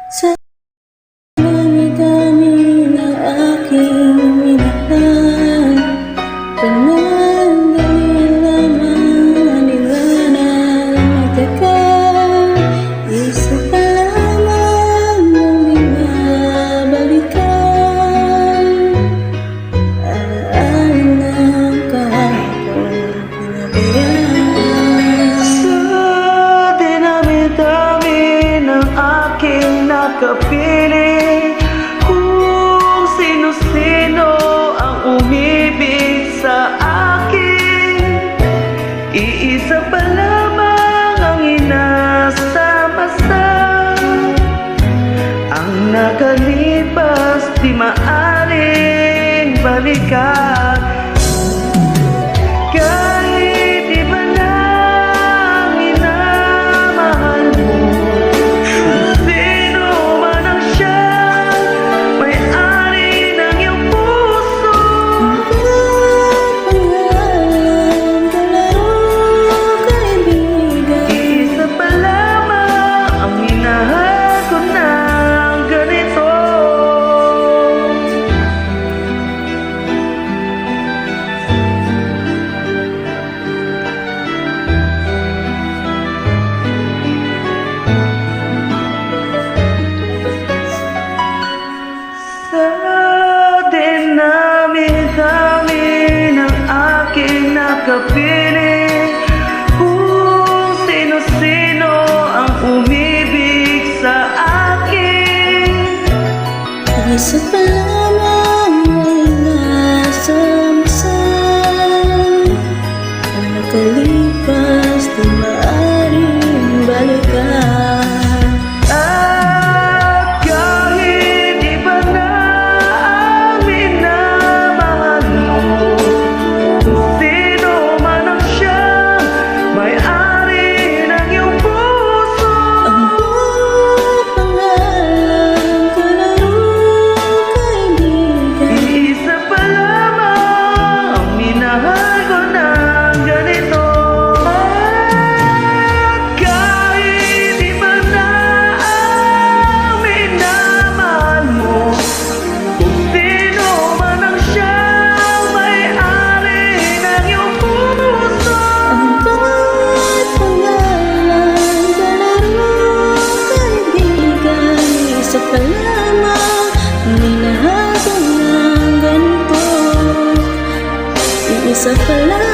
Sa dami-dami na aking minahal, panandali lamang nila na magtagal. Isa pa lamang ang binabalikan, alaalin ng kahapon pinabayaan. Sa dinami-dami ng aking nakapili, kung sino-sino ang umibig sa akin, iisa pa lamang ang inasama-sa. Ang nakalipas di maaaring balikan. Kahit iba na ang minamahal mo, kung sino man ang siyang may-ari ng iyong puso, Pangalan, kalaro, kaibigan. iisa pa lamang ang minahal ko ng ganito. Sa dinami-dami ng aking nakapili, kung sino-sino ang umibig sa akin, Isa pa lamang ay nasamasan, ang nakalipas di maaaring balikan. at kahit iba na ang minamahal mo, kung sino man ang siyang may-ari ng iyong puso, Ang buong pangalan, kalaro, kaibigan. iisa pa lamang ang minahal ko ng ganito. At kahit iba na ang minamahal mo, kung sino man ang siyang may-ari ng iyong puso, Ang bawat pangalan, kalaro, kaibigan. Isa pa lamang, minahal ko ng ganito. Isa pa lamang